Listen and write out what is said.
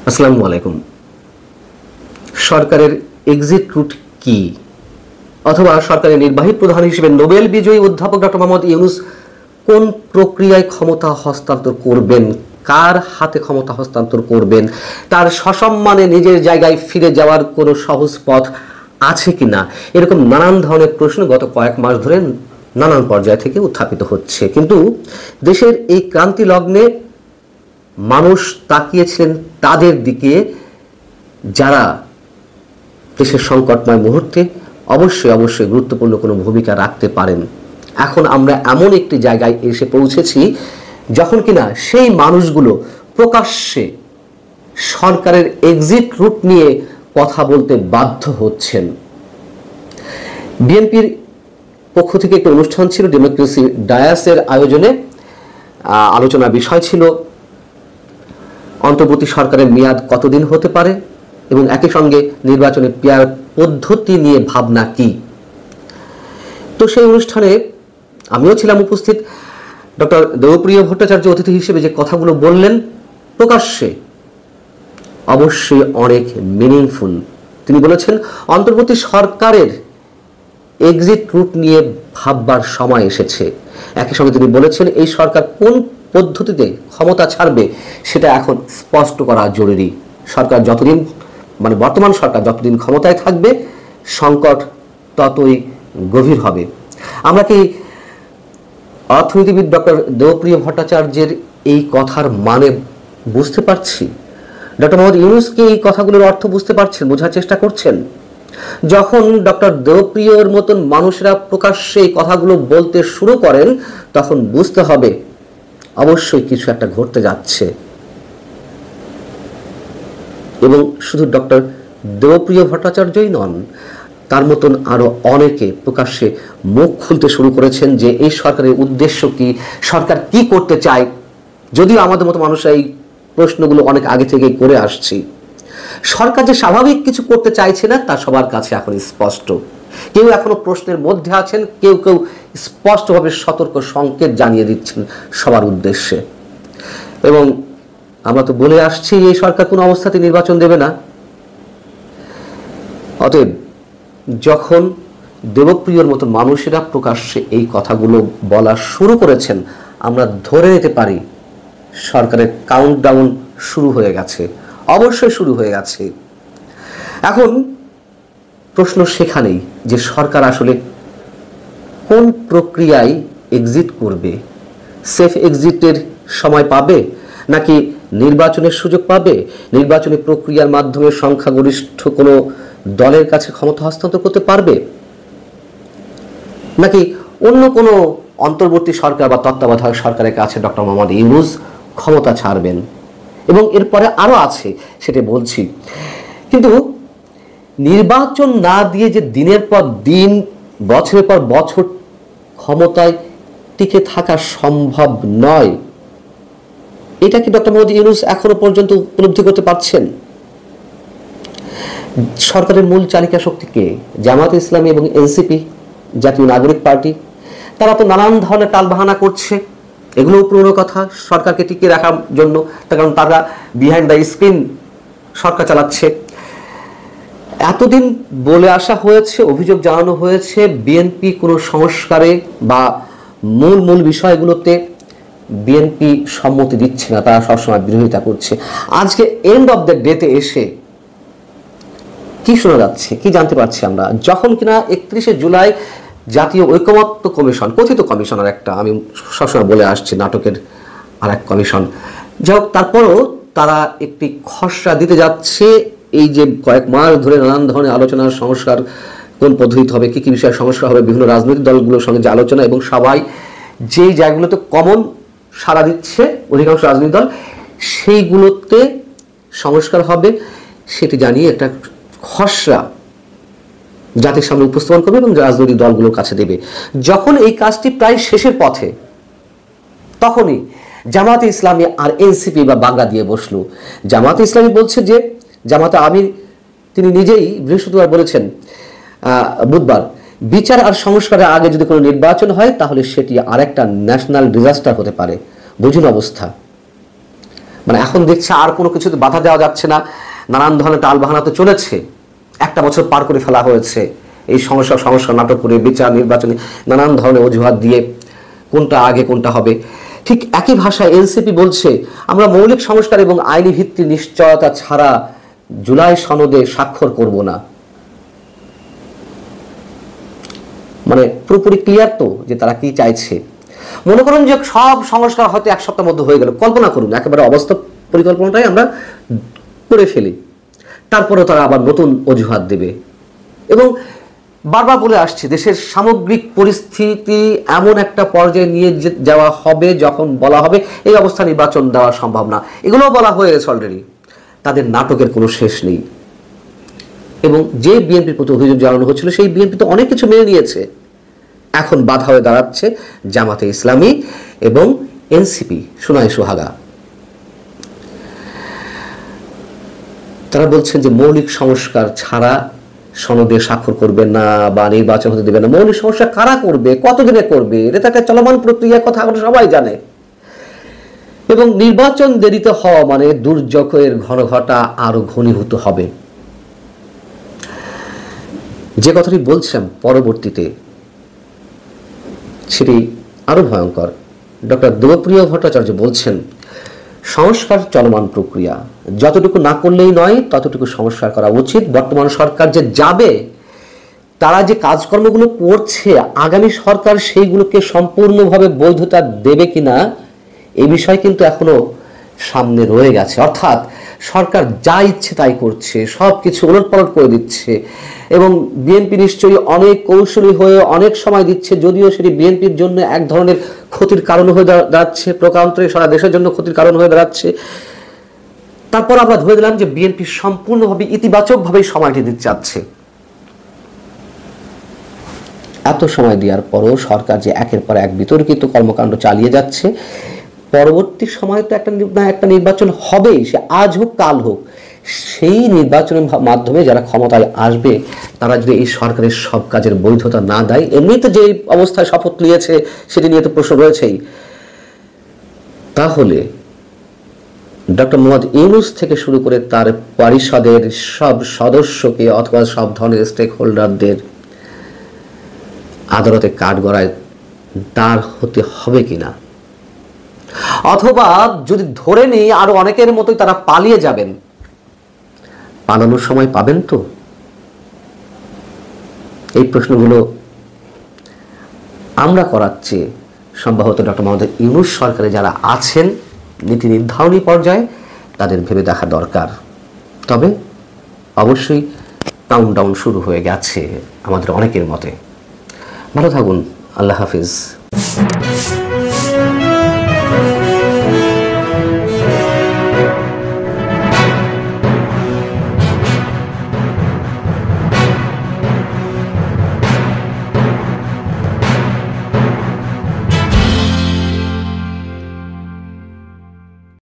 আসসালামু আলাইকুম। সরকারের এক্সিট রুট কি, অথবা সরকারের নির্বাহী প্রধান হিসেবে নোবেল বিজয়ী অধ্যাপক ডক্টর মোহাম্মদ ইউনূস কোন প্রক্রিয়ায় ক্ষমতা হস্তান্তর করবেন, কার হাতে ক্ষমতা হস্তান্তর করবেন, তার সসম্মানে নিজের জায়গায় ফিরে যাওয়ার কোনো সহজ পথ আছে কিনা, এরকম নানান ধরনের প্রশ্ন গত কয়েক মাস ধরে নানান পর্যায় থেকে উত্থাপিত হচ্ছে। কিন্তু দেশের এই ক্রান্তি লগ্নে মানুষ তাকিয়েছিলেন তাদের দিকে যারা দেশের সংকটময় মুহূর্তে অবশ্যই গুরুত্বপূর্ণ কোনো ভূমিকা রাখতে পারেন। এখন আমরা এমন একটি জায়গায় এসে পৌঁছেছি যখন কিনা সেই মানুষগুলো প্রকাশ্যে সরকারের এক্সিট রুট নিয়ে কথা বলতে বাধ্য হচ্ছেন। বিএনপির পক্ষ থেকে একটি অনুষ্ঠান ছিল, ডেমোক্রেসি ডায়াসের আয়োজনে আলোচনার বিষয় ছিল অন্তর্বর্তী সরকারের মেয়াদ কতদিন হতে পারে এবং একই সঙ্গে নির্বাচনে পেয়ার পদ্ধতি নিয়ে ভাবনা কি। তো সেই অনুষ্ঠানে আমিও ছিলাম উপস্থিত। ডক্টর দেবপ্রিয় ভট্টাচার্য অতিথি হিসেবে যে কথাগুলো বললেন প্রকাশ্যে অবশ্যই অনেক মিনিংফুল। তিনি বলেছেন অন্তর্বর্তী সরকারের এক্সিট রুট নিয়ে ভাববার সময় এসেছে। একই সঙ্গে তিনি বলেছেন এই সরকার কোন পদ্ধতিতে ক্ষমতা ছাড়বে সেটা এখন স্পষ্ট করা জরুরি। সরকার যতদিন বর্তমান সরকার যতদিন ক্ষমতায় থাকবে সংকট ততই গভীর হবে। আমরা কি অর্থনীতিবিদ ডক্টর দেবপ্রিয় ভট্টাচার্যের এই কথার মানে বুঝতে পারছি? ডক্টর মোহাম্মদ ইউনূস কি এই কথাগুলোর অর্থ বুঝতে পারছেন, বোঝার চেষ্টা করছেন? যখন ডক্টর দেবপ্রিয়র মতন মানুষরা প্রকাশ্যে এই কথাগুলো বলতে শুরু করেন তখন বুঝতে হবে অবশ্যই কিছু একটা ঘটতে যাচ্ছে। এবং শুধু ডক্টর দেবপ্রিয় ভট্টাচার্যই নন, তার মতন আরো অনেকে প্রকাশ্যে মুখ খুলতে শুরু করেছেন যে এই সরকারের উদ্দেশ্য কি, সরকার কি করতে চায়। যদিও আমাদের মতো মানুষরা এই প্রশ্নগুলো অনেক আগে থেকেই করে আসছি। সরকার যে স্বাভাবিক কিছু করতে চাইছে না তা সবার কাছে এখন স্পষ্ট। কেউ এখনো প্রশ্নের মধ্যে আছেন, কেউ কেউ স্পষ্টভাবে সতর্ক সংকেত জানিয়ে দিচ্ছেন সবার উদ্দেশ্যে। এবং আমরা তো বলে আসছি এই সরকার কোনো অবস্থাতে নির্বাচন দেবে না। অতএব যখন দেবপ্রিয়র মতো মানুষেরা প্রকাশ্যে এই কথাগুলো বলা শুরু করেছেন আমরা ধরে নিতে পারি সরকারের কাউন্টডাউন শুরু হয়ে গেছে, অবশ্যই শুরু হয়ে গেছে। এখন প্রশ্ন সেখানেই যে সরকার আসলে কোন প্রক্রিয়ায় এক্সিট করবে। সেফ এক্সিটের সময় পাবে, নাকি নির্বাচনের সুযোগ পাবে, নির্বাচনী প্রক্রিয়ার মাধ্যমে সংখ্যাগরিষ্ঠ কোনো দলের কাছে ক্ষমতা হস্তান্তর করতে পারবে, নাকি অন্য কোনো অন্তর্বর্তী সরকার বা তত্ত্বাবধায়ক সরকারের কাছে ডক্টর মোহাম্মদ ইউনূস ক্ষমতা ছাড়বেন। এবং এরপরে আরো আছে, সেটা বলছি। কিন্তু নির্বাচন না দিয়ে যে দিনের পর দিন বছরের পর বছর ক্ষমতায় টিকে থাকা সম্ভব নয়, এটা কি ডক্টর মোহাম্মদ ইউনূস এখনো পর্যন্ত উপলব্ধি করতে পারছেন? সরকারের মূল চালিকা শক্তিকে জামায়াতে ইসলামী এবং এনসিপি, জাতীয় নাগরিক পার্টি, তারা তো নানান ধরনের টালবাহানা করছে। এগুলোও পুরনো কথা সরকারকে টিকিয়ে রাখার জন্য, তার কারণ তারা বিহাইন্ড দ্য স্ক্রিন সরকার চালাচ্ছে। এতদিন বলে আসা হয়েছে, অভিযোগ জানানো হয়েছে বিএনপি কোনো সংস্কারে বা মূল বিষয়গুলোতে বিএনপি সম্মতি দিচ্ছে না, তারা সবসময় বিরোধিতা করছে। আজকে এন্ড অফ দ্য ডেতে এসে কি শোনা যাচ্ছে, কি জানতে পারছি আমরা, যখন কিনা 31শে জুলাই জাতীয় ঐকমত্য কমিশন, কথিত কমিশনার একটা, আমি সবসময় বলে আসছি নাটকের আর এক কমিশন, যাই হোক, তারপরও তারা একটি খসড়া দিতে যাচ্ছে। এই যে কয়েক মাস ধরে নানান ধরনের আলোচনা, সংস্কার কোন পদ্ধতিতে হবে, কি কি বিষয়ে সংস্কার হবে, বিভিন্ন রাজনৈতিক দলগুলোর সঙ্গে যে আলোচনা, এবং সবাই যেই জায়গাগুলোতে কমন সাড়া দিচ্ছে অধিকাংশ রাজনৈতিক দল, সেইগুলোতে সংস্কার হবে সেটি জানিয়ে একটা খসড়া জাতির সামনে উপস্থাপন করবে এবং রাজনৈতিক দলগুলোর কাছে দেবে। যখন এই কাজটি প্রায় শেষের পথে, তখনই জামায়াতে ইসলামী আর এনসিপি বা বাগা দিয়ে বসলো। জামায়াতে ইসলামী বলছে যে জামায়াতে আমির তিনি নিজেই বৃহস্পতিবার বলেছেন, বুধবার, বিচার আর সংস্কারের আগে যদি কোনো নির্বাচন হয় তাহলে সেটি আরেকটা ন্যাশনাল ডিজাস্টার হতে পারে। বুঝুন অবস্থা। মানে এখন দেখছে আর কোনো কিছুতে বাধা দেওয়া যাচ্ছে না, নানান ধরনের টালবাহানা তো চলেছে, একটা বছর পার করে ফেলা হয়েছে এই সমস্যা নাটক করে, বিচার নির্বাচনে নানান ধরনের অজুহাত দিয়ে কোনটা আগে কোনটা হবে। ঠিক একই ভাষায় এনসিপি বলছে আমরা মৌলিক সংস্কার এবং আইনি ভিত্তির নিশ্চয়তা ছাড়া জুলাই সনদে স্বাক্ষর করব না। মানে পুরোপুরি ক্লিয়ার তো যে তারা কি চাইছে। মনে করুন যে সব সংস্কার হয়তো এক সপ্তাহের মধ্যে হয়ে গেল, কল্পনা করুন একেবারে অবাস্তব পরিকল্পনাটাই আমরা করে ফেলি, তারপরে তারা আবার নতুন অজুহাত দেবে। এবং বারবার বলে আসছে দেশের সামগ্রিক পরিস্থিতি এমন একটা পর্যায়ে নিয়ে যাওয়া হবে যখন বলা হবে এই অবস্থা নির্বাচন দেওয়া সম্ভব না। এগুলোও বলা হয়েছে অলরেডি। তাদের নাটকের কোনো শেষ নেই। এবং যে বিএনপির প্রতি অভিযোগ জানানো হচ্ছিল সেই বিএনপি তো অনেক কিছু মেনে নিয়েছে, এখন বাধা হয়ে দাঁড়াচ্ছে জামাতে ইসলামী এবং এনসিপি সোনাই সোহাগা। তারা বলছেন যে মৌলিক সংস্কার ছাড়া সনদে স্বাক্ষর করবে না বা নির্বাচন হতে দেবে না। মৌলিক সংস্কার কারা করবে, কতদিনে করবে, এটা তো একটা চলমান প্রক্রিয়ার কথা আমরা সবাই জানে। এবং নির্বাচন দেরিতে হওয়া মানে দুর্যোগের ঘনঘটা আরো ঘনীভূত হবে। যে কথাটি বলছেন পরবর্তীতে সেটি আরো ভয়ঙ্কর। ডক্টর দেবপ্রিয় ভট্টাচার্য বলছেন সংস্কার চলমান প্রক্রিয়া, যতটুকু না করলেই নয় ততটুকু সংস্কার করা উচিত। বর্তমান সরকার যে যাবে, তারা যে কাজকর্মগুলো করছে, আগামী সরকার সেইগুলোকে সম্পূর্ণভাবে বৈধতা দেবে কিনা এই বিষয় কিন্তু এখনো সামনে রয়ে গেছে। অর্থাৎ সরকার যা ইচ্ছে তাই করছে, সব কিছু ওলটপালট করে দিচ্ছে এবং বিএনপি নিশ্চয়ই অনেক কৌশলী হয়ে অনেক সময় দিচ্ছে, যদিও সেটি বিএনপির জন্য এক ধরনের ক্ষতির কারণ হয়ে দাঁড়াচ্ছে, প্রকারান্তরে সারা দেশের জন্য ক্ষতির কারণ হয়ে দাঁড়াচ্ছে। তারপর আমরা ধরে দিলাম যে বিএনপি সম্পূর্ণভাবে ইতিবাচকভাবেই সময়টি দিতে চাচ্ছে। এত সময় দেওয়ার পরও সরকার যে একের পর এক বিতর্কিত কর্মকাণ্ড চালিয়ে যাচ্ছে, পরবর্তী সময় তো একটা নির্বাচন হবেই, সে আজ হোক কাল হোক। সেই নির্বাচনের মাধ্যমে যারা ক্ষমতায় আসবে তারা যদি এই সরকারের সব কাজের বৈধতা না দেয়, এমনিতে যে অবস্থায় শপথ নিয়েছে সেটি নিয়ে তো প্রশ্ন রয়েছেই, তাহলে ডক্টর মোহাম্মদ ইউনূস থেকে শুরু করে তার পরিষদের সব সদস্যকে অথবা সব ধরনের স্টেক হোল্ডারদের আদালতে কাঠগড়ায় দাঁড় হতে হবে কিনা, অথবা যদি ধরে নেই আরো অনেকের মতোই তারা পালিয়ে যাবেন, পালানোর সময় পাবেন তো? এই প্রশ্নগুলো আমরা করাচ্ছি সম্ভবত ডক্টর মোহাম্মদ ইউনূস সরকারে যারা আছেন নীতি নির্ধারণী পর্যায়ে তাদের ভেবে দেখা দরকার। তবে অবশ্যই কাউন্টডাউন শুরু হয়ে গেছে আমাদের অনেকের মতে। ভালো থাকুন, আল্লাহ হাফিজ।